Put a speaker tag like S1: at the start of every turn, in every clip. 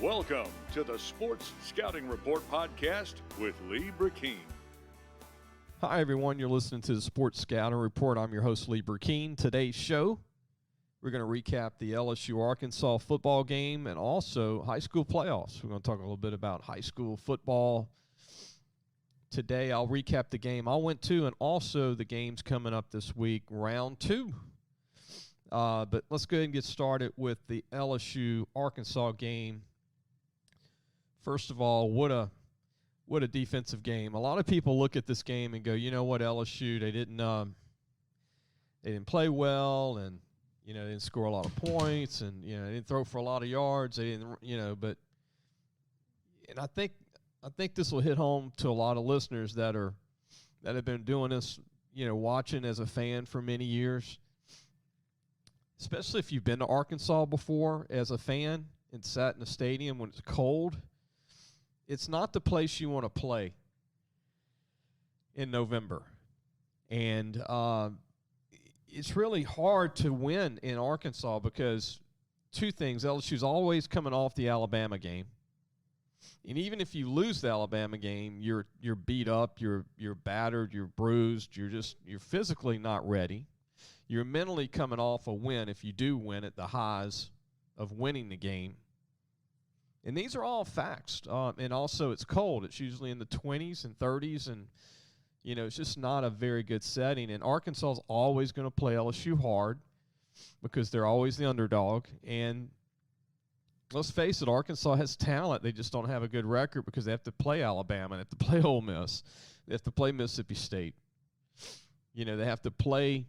S1: Welcome to the Sports Scouting Report podcast with Lee Burkeen.
S2: Hi, everyone. You're listening to the Sports Scouting Report. I'm your host, Lee Burkeen. Today's show, we're going to recap the LSU-Arkansas football game and also high school playoffs. We're going to talk a little bit about high school football. Today, I'll recap the game I went to and also the games coming up this week, round two. But let's go ahead and get started with the LSU-Arkansas game. First of all, what a defensive game. A lot of people look at this game and go, you know what, LSU, they didn't play well, and they didn't score a lot of points, and they didn't throw for a lot of yards. They didn't, and I think this will hit home to a lot of listeners that have been doing this, watching as a fan for many years. Especially if you've been to Arkansas before as a fan and sat in a stadium when it's cold. It's not the place you want to play in November. And it's really hard to win in Arkansas because two things. LSU's always coming off the Alabama game. And even if you lose the Alabama game, you're beat up, you're battered, you're bruised, you're physically not ready. You're mentally coming off a win if you do win at the highs of winning the game. And these are all facts. And also it's cold. It's usually in the 20s and 30s, and, it's just not a very good setting. And Arkansas is always going to play LSU hard because they're always the underdog. And let's face it, Arkansas has talent. They just don't have a good record because they have to play Alabama. They have to play Ole Miss. They have to play Mississippi State. They have to play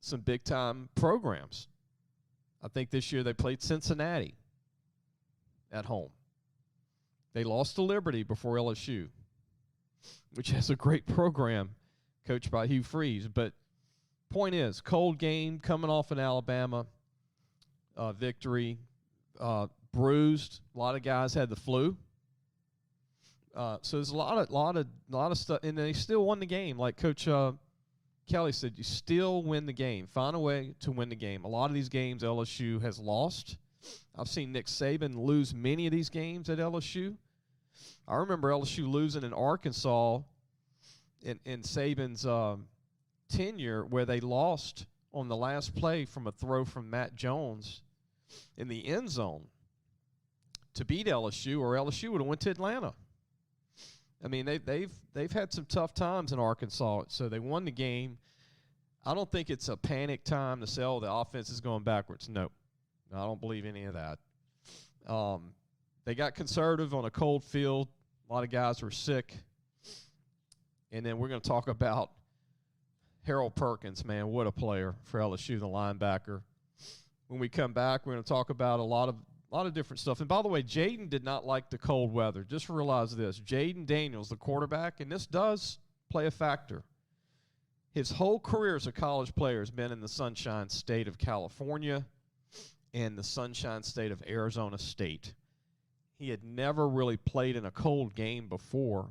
S2: some big-time programs. I think this year they played Cincinnati at home. They lost to Liberty before LSU, which has a great program coached by Hugh Freeze. But point is, cold game, coming off an Alabama victory, bruised. A lot of guys had the flu. So there's a lot of stuff, and they still won the game. Like Coach Kelly said, you still win the game. Find a way to win the game. A lot of these games LSU has lost. I've seen Nick Saban lose many of these games at LSU. I remember LSU losing in Arkansas in Saban's tenure where they lost on the last play from a throw from Matt Jones in the end zone to beat LSU, or LSU would have went to Atlanta. I mean, they've had some tough times in Arkansas, so they won the game. I don't think it's a panic time to say, oh, the offense is going backwards. No, I don't believe any of that. They got conservative on a cold field. A lot of guys were sick. And then we're going to talk about Harold Perkins, man, what a player for LSU, the linebacker. When we come back, we're going to talk about a lot of different stuff. And by the way, Jaden did not like the cold weather. Just realize this. Jaden Daniels, the quarterback, and this does play a factor. His whole career as a college player has been in the Sunshine State of California and the Sunshine State of Arizona State. He had never really played in a cold game before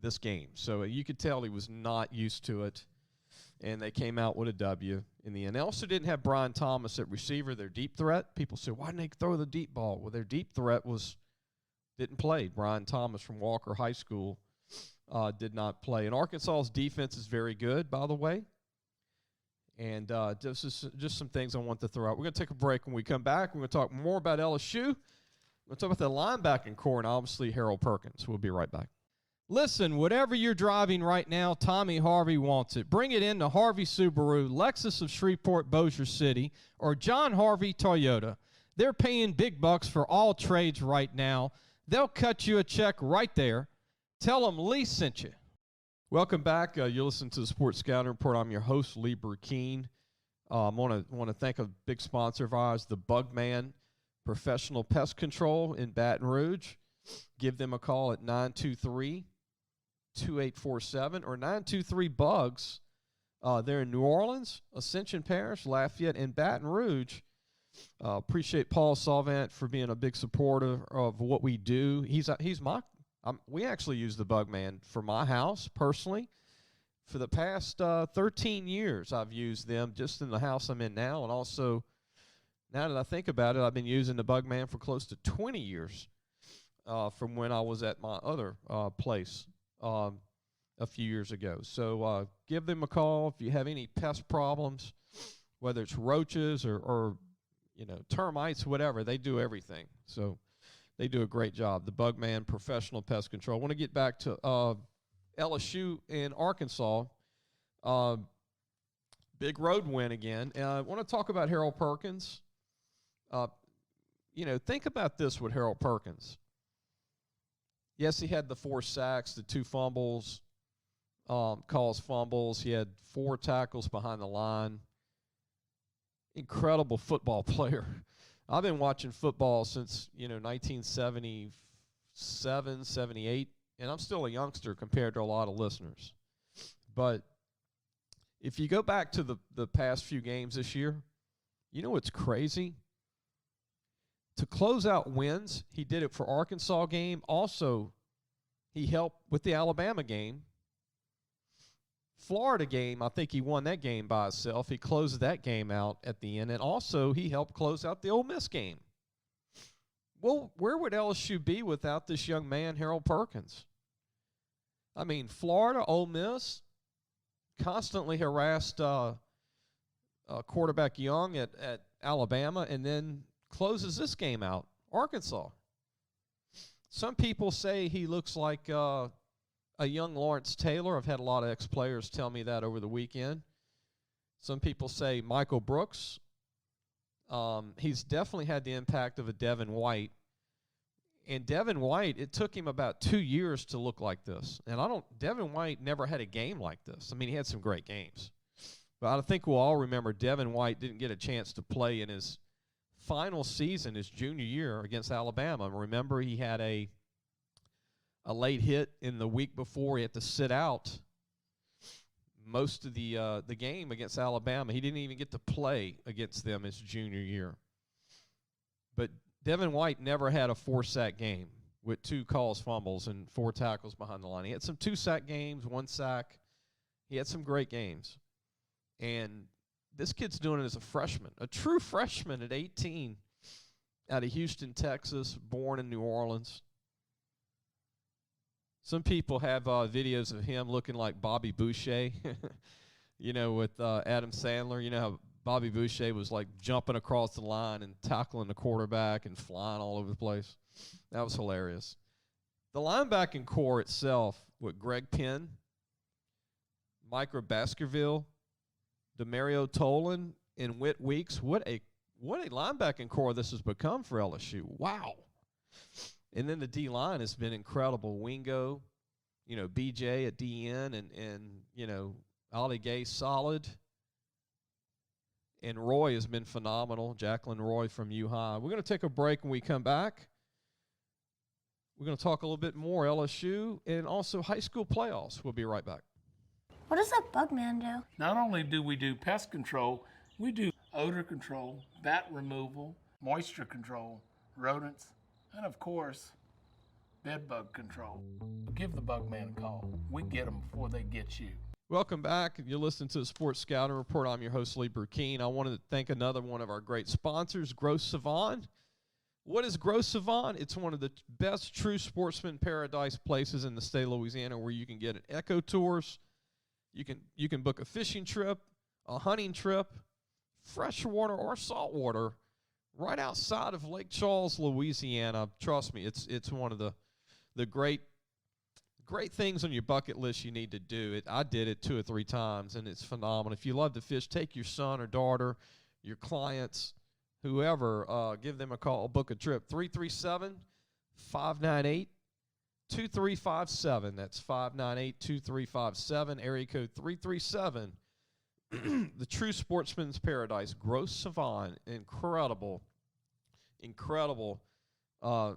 S2: this game. So you could tell he was not used to it. And they came out with a W in the end. They also didn't have Brian Thomas at receiver, their deep threat. People say, why didn't they throw the deep ball? Well, their deep threat didn't play. Brian Thomas from Walker High School did not play. And Arkansas's defense is very good, by the way. And just some things I want to throw out. We're going to take a break. When we come back, we're going to talk more about LSU. We're going to talk about the linebacking core and obviously Harold Perkins. We'll be right back. Listen, whatever you're driving right now, Tommy Harvey wants it. Bring it in to Harvey Subaru, Lexus of Shreveport, Bossier City, or John Harvey Toyota. They're paying big bucks for all trades right now. They'll cut you a check right there. Tell them Lee sent you. Welcome back. You're listening to the Sports Scouting Report. I'm your host, Lee Burkeen. I want to thank a big sponsor of ours, the Bugman Professional Pest Control in Baton Rouge. Give them a call at 923-2847 or 923-BUGS. They're in New Orleans, Ascension Parish, Lafayette, and Baton Rouge. Appreciate Paul Salvant for being a big supporter of what we do. We actually use the Bugman for my house personally. For the past 13 years, I've used them just in the house I'm in now, and also now that I think about it, I've been using the Bugman for close to 20 years from when I was at my other place a few years ago. So give them a call if you have any pest problems, whether it's roaches or termites, whatever. They do everything. So they do a great job. The Bugman Professional Pest Control. I want to get back to LSU in Arkansas. Big road win again. And I want to talk about Harold Perkins. Think about this with Harold Perkins. Yes, he had the 4 sacks, the 2 fumbles, caused fumbles. He had 4 tackles behind the line. Incredible football player. I've been watching football since, 1977, 78, and I'm still a youngster compared to a lot of listeners. But if you go back to the past few games this year, you know what's crazy? To close out wins, he did it for Arkansas game. Also, he helped with the Alabama game. Florida game, I think he won that game by himself. He closed that game out at the end. And also, he helped close out the Ole Miss game. Well, where would LSU be without this young man, Harold Perkins? I mean, Florida, Ole Miss, constantly harassed quarterback Young at Alabama, and then closes this game out, Arkansas. Some people say he looks like a young Lawrence Taylor. I've had a lot of ex-players tell me that over the weekend. Some people say Michael Brooks. He's definitely had the impact of a Devin White. And Devin White, it took him about 2 years to look like this. And Devin White never had a game like this. I mean, he had some great games. But I think we'll all remember Devin White didn't get a chance to play in his final season, his junior year against Alabama. Remember, he had a late hit in the week before. He had to sit out most of the game against Alabama. He didn't even get to play against them his junior year. But Devin White never had a 4-sack game with 2 caused fumbles and 4 tackles behind the line. He had some 2-sack games, 1 sack. He had some great games. And this kid's doing it as a freshman, a true freshman at 18, out of Houston, Texas, born in New Orleans. Some people have videos of him looking like Bobby Boucher, with Adam Sandler. You know how Bobby Boucher was like jumping across the line and tackling the quarterback and flying all over the place. That was hilarious. The linebacking core itself with Greg Penn, Micah Baskerville, Demario Tolan, and Whit Weeks. What a linebacking core this has become for LSU. Wow. And then the D-line has been incredible. Wingo, BJ at DN, and Ali Gay solid. And Roy has been phenomenal. Jacqueline Roy from U-High. We're going to take a break. When we come back, we're going to talk a little bit more LSU and also high school playoffs. We'll be right back.
S3: What does that Bugman do?
S4: Not only do we do pest control, we do odor control, bat removal, moisture control, rodents, and of course, bed bug control. Give the Bugman a call. We get them before they get you.
S2: Welcome back. You're listening to the Sports Scouting Report. I'm your host, Lee Burkeen. I wanted to thank another one of our great sponsors, Gross Savon. What is Gross Savon? It's one of the best true sportsman paradise places in the state of Louisiana where you can get an eco tours. You can book a fishing trip, a hunting trip, freshwater or saltwater, right outside of Lake Charles, Louisiana. Trust me, it's one of the great things on your bucket list you need to do. I did it 2 or 3 times, and it's phenomenal. If you love to fish, take your son or daughter, your clients, whoever, give them a call, book a trip. 337-598-2357. That's 598-2357, area code 337. The True Sportsman's Paradise, Gross Savon. Incredible. I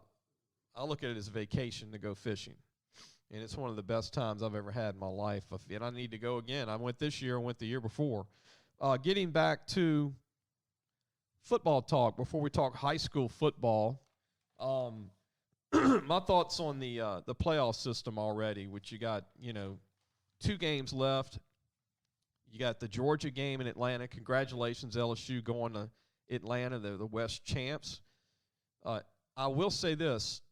S2: look at it as a vacation to go fishing. And it's one of the best times I've ever had in my life. And I need to go again. I went this year, I went the year before. Getting back to football talk, before we talk high school football, my thoughts on the playoff system already, which you got, 2 games left. You got the Georgia game in Atlanta. Congratulations, LSU, going to Atlanta, they're the West champs. I will say this.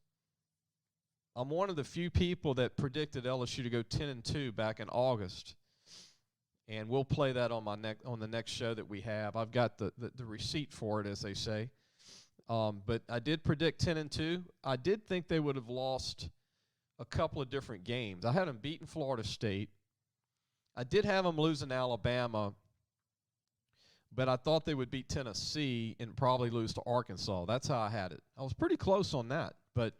S2: I'm one of the few people that predicted LSU to go 10-2 back in August. And we'll play that on the next show that we have. I've got the receipt for it, as they say. But I did predict 10-2. I did think they would have lost a couple of different games. I had them beating Florida State. I did have them losing Alabama, but I thought they would beat Tennessee and probably lose to Arkansas. That's how I had it. I was pretty close on that. But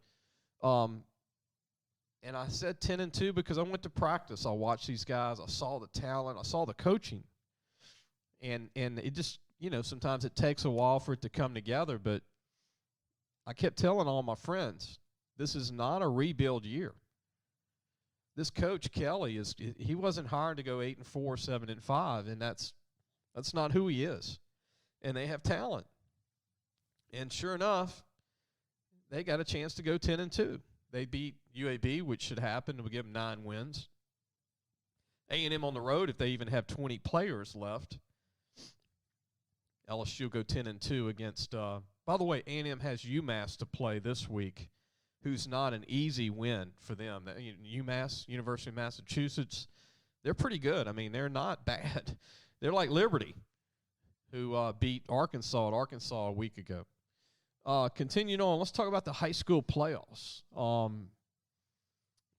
S2: and I said 10-2 because I went to practice. I watched these guys. I saw the talent. I saw the coaching. And it just, sometimes it takes a while for it to come together. But I kept telling all my friends, this is not a rebuild year. This coach, Kelly, he wasn't hired to go 8-4, 7-5, and that's not who he is. And they have talent. And sure enough, they got a chance to go 10-2. They beat UAB, which should happen. We'll give them 9 wins. A&M on the road, if they even have 20 players left. LSU will go 10-2 against, by the way, A&M has UMass to play this week, who's not an easy win for them. UMass, University of Massachusetts, they're pretty good. I mean, they're not bad. They're like Liberty, who beat Arkansas a week ago. Continuing on, let's talk about the high school playoffs.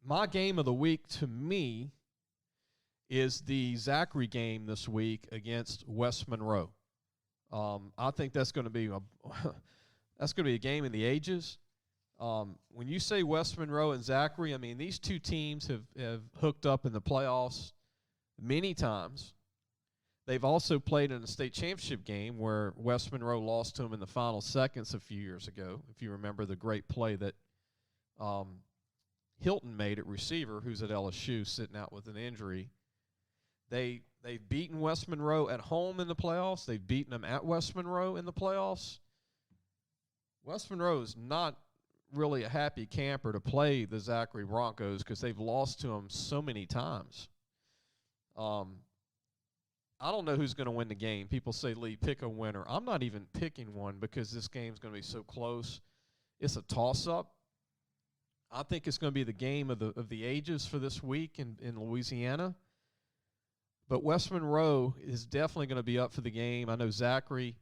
S2: My game of the week, to me, is the Zachary game this week against West Monroe. I think that's going to be a game in the ages. When you say West Monroe and Zachary, I mean, these two teams have hooked up in the playoffs many times. They've also played in a state championship game where West Monroe lost to them in the final seconds a few years ago, if you remember the great play that Hilton made at receiver, who's at LSU sitting out with an injury. They've beaten West Monroe at home in the playoffs. They've beaten them at West Monroe in the playoffs. West Monroe is not really a happy camper to play the Zachary Broncos because they've lost to them so many times. I don't know who's going to win the game. People say, Lee, pick a winner. I'm not even picking one because this game's going to be so close. It's a toss-up. I think it's going to be the game of the ages for this week in Louisiana. But West Monroe is definitely going to be up for the game. I know Zachary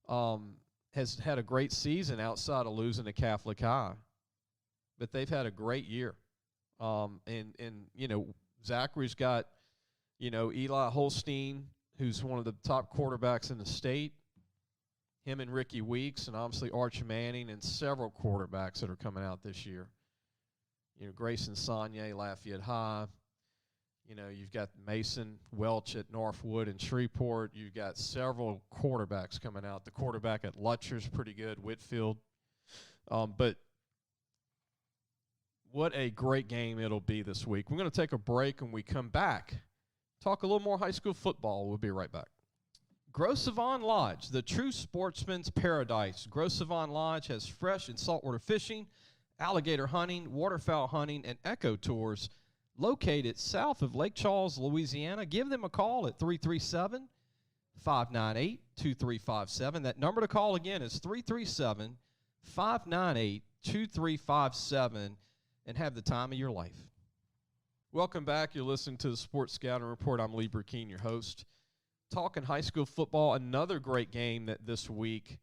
S2: has had a great season outside of losing to Catholic High. But they've had a great year. Zachary's got – Eli Holstein, who's one of the top quarterbacks in the state, him and Ricky Weeks, and obviously Arch Manning, and several quarterbacks that are coming out this year. Grayson Sagne, Lafayette High. You've got Mason Welch at Northwood and Shreveport. You've got several quarterbacks coming out. The quarterback at Lutcher's pretty good, Whitfield. But what a great game it'll be this week. We're going to take a break. When we come back, talk a little more high school football. We'll be right back. Gros Savon Lodge, the true sportsman's paradise. Gros Savon Lodge has fresh and saltwater fishing, alligator hunting, waterfowl hunting, and eco tours located south of Lake Charles, Louisiana. Give them a call at 337-598-2357. That number to call again is 337-598-2357, and have the time of your life. Welcome back. You're listening to the Sports Scouting Report. I'm Lee Burkeen, your host. Talking high school football, another great game that this week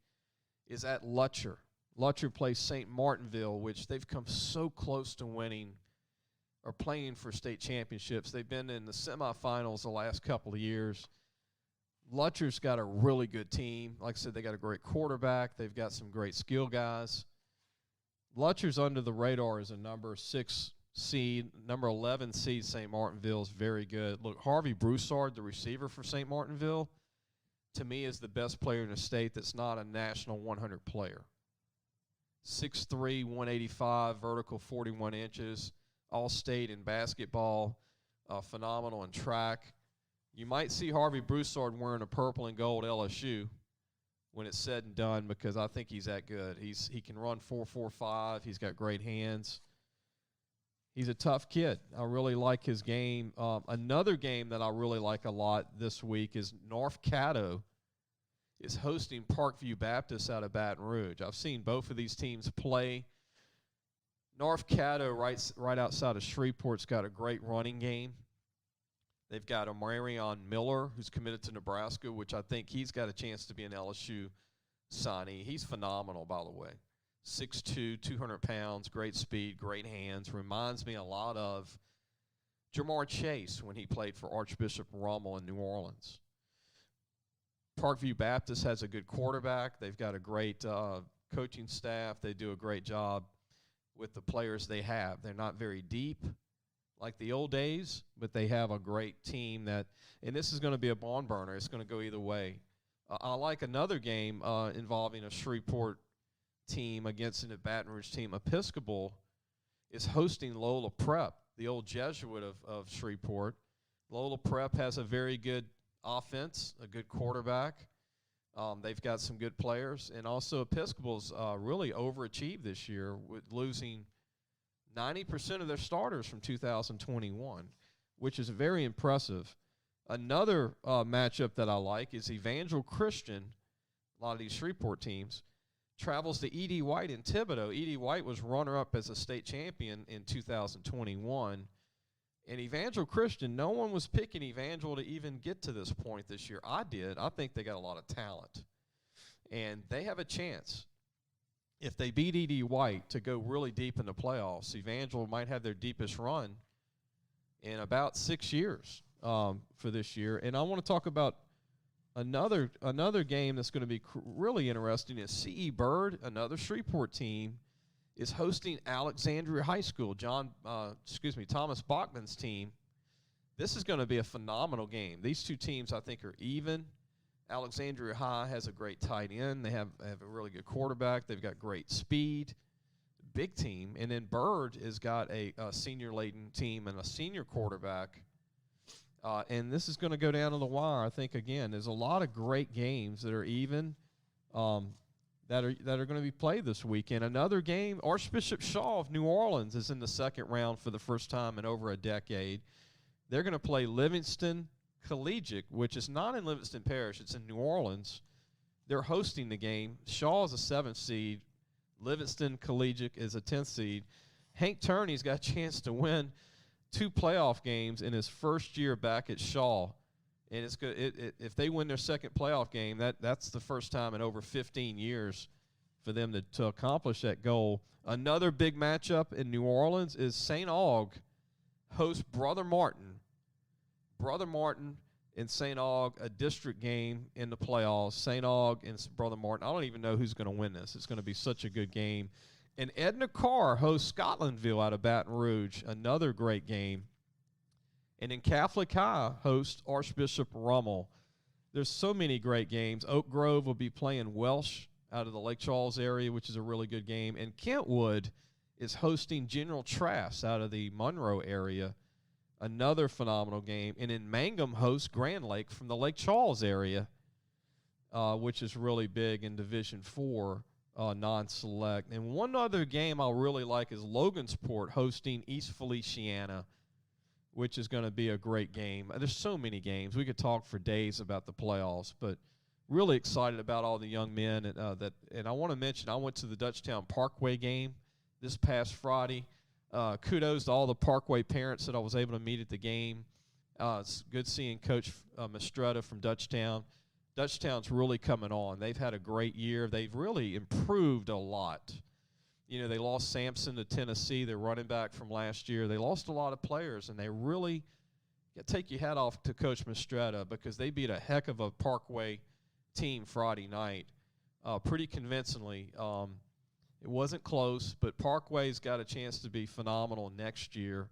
S2: is at Lutcher. Lutcher plays St. Martinville, which they've come so close to winning or playing for state championships. They've been in the semifinals the last couple of years. Lutcher's got a really good team. Like I said, they got a great quarterback. They've got some great skill guys. Lutcher's under the radar as a number 6 seed. Number 11 seed St. Martinville is very good. Look, Harvey Broussard, the receiver for St. Martinville, to me is the best player in the state that's not a national 100 player. 6'3", 185, vertical 41 inches, all-state in basketball, phenomenal in track. You might see Harvey Broussard wearing a purple and gold LSU when it's said and done because I think he's that good. He can run 4.45. He's got great hands. He's a tough kid. I really like his game. Another game that I really like a lot this week is North Caddo is hosting Parkview Baptist out of Baton Rouge. I've seen both of these teams play. North Caddo, right outside of Shreveport's got a great running game. They've got a Marion Miller, who's committed to Nebraska, which I think he's got a chance to be an LSU signee. He's phenomenal, by the way. 6'2", 200 pounds, great speed, great hands. Reminds me a lot of Jamar Chase when he played for Archbishop Rummel in New Orleans. Parkview Baptist has a good quarterback. They've got a great coaching staff. They do a great job with the players they have. They're not very deep like the old days, but they have a great team that, and this is going to be a barn burner. It's going to go either way. I like another game involving a Shreveport team against a Baton Rouge team. Episcopal is hosting Lola Prep, the old Jesuit of Shreveport. Lola Prep has a very good offense, a good quarterback. They've got some good players. And also Episcopal's really overachieved this year with losing 90% of their starters from 2021, which is very impressive. Another matchup that I like is Evangel Christian. A lot of these Shreveport teams travels to E.D. White in Thibodaux. E.D. White was runner-up as a state champion in 2021. And Evangel Christian, no one was picking Evangel to even get to this point this year. I did. I think they got a lot of talent. And they have a chance, if they beat E.D. White, to go really deep in the playoffs. Evangel might have their deepest run in about 6 years for this year. And I want to talk about another game that's going to be really interesting is C.E. Bird, another Shreveport team, is hosting Alexandria High School. Thomas Bachman's team. This is going to be a phenomenal game. These two teams, I think, are even. Alexandria High has a great tight end. They have a really good quarterback. They've got great speed. Big team. And then Bird has got a senior-laden team and a senior quarterback. And this is going to go down to the wire. I think, again, there's a lot of great games that are even that are going to be played this weekend. Another game, Archbishop Shaw of New Orleans is in the second round for the first time in over a decade. They're going to play Livingston Collegiate, which is not in Livingston Parish. It's in New Orleans. They're hosting the game. Shaw is a 7th seed. Livingston Collegiate is a 10th seed. Hank Turney's got a chance to win 2 playoff games in his first year back at Shaw. And it's good. If they win their second playoff game, that's the first time in over 15 years for them to accomplish that goal. Another big matchup in New Orleans is St. Aug hosts Brother Martin. Brother Martin and St. Aug, a district game in the playoffs. St. Aug and Brother Martin. I don't even know who's going to win this. It's going to be such a good game. And Edna Carr hosts Scotlandville out of Baton Rouge. Another great game. And then Catholic High hosts Archbishop Rummel. There's so many great games. Oak Grove will be playing Welsh out of the Lake Charles area, which is a really good game. And Kentwood is hosting General Trask out of the Monroe area. Another phenomenal game. And then Mangum hosts Grand Lake from the Lake Charles area, which is really big in Division IV non-select. And one other game I really like is Logansport hosting East Feliciana, which is going to be a great game. There's so many games. We could talk for days about the playoffs, but really excited about all the young men. And I want to mention, I went to the Dutchtown Parkway game this past Friday. Kudos to all the Parkway parents that I was able to meet at the game. It's good seeing Coach Mistretta from Dutchtown. Dutchtown's really coming on. They've had a great year. They've really improved a lot. You know, they lost Sampson to Tennessee, their running back from last year. They lost a lot of players, and they really take your hat off to Coach Mistretta because they beat a heck of a Parkway team Friday night pretty convincingly. It wasn't close, but Parkway's got a chance to be phenomenal next year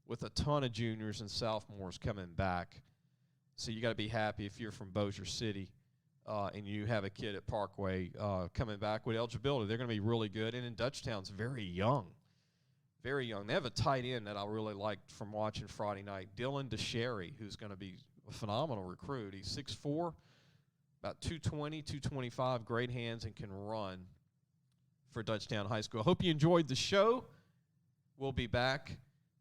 S2: with a ton of juniors and sophomores coming back. So you got to be happy if you're from Bossier City and you have a kid at Parkway coming back with eligibility. They're going to be really good. And then Dutchtown's very young. Very young. They have a tight end that I really liked from watching Friday night, Dylan DeSherry, who's going to be a phenomenal recruit. He's 6'4", about 220, 225, great hands, and can run for Dutchtown High School. I hope you enjoyed the show. We'll be back.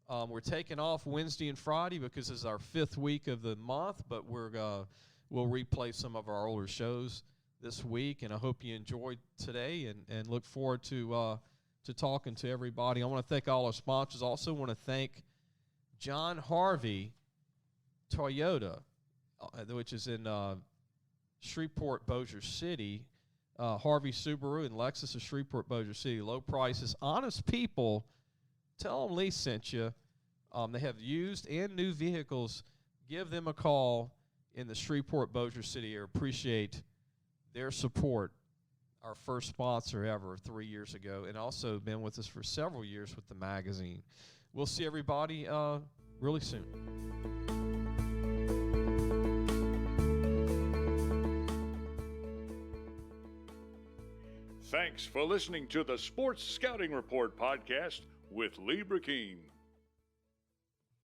S2: We're taking off Wednesday and Friday because it's our 5th week of the month, but we'll replay some of our older shows this week, and I hope you enjoyed today and look forward to talking to everybody. I want to thank all our sponsors. I also want to thank John Harvey Toyota, which is in Shreveport, Bossier City. Harvey Subaru and Lexus of Shreveport, Bossier City. Low prices, honest people. Tell them Lee sent you. They have used and new vehicles. Give them a call in the Shreveport, Bossier City area. Appreciate their support. Our first sponsor ever 3 years ago, and also been with us for several years with the magazine. We'll see everybody really soon.
S1: Thanks for listening to the Sports Scouting Report podcast with Lee Brecheen.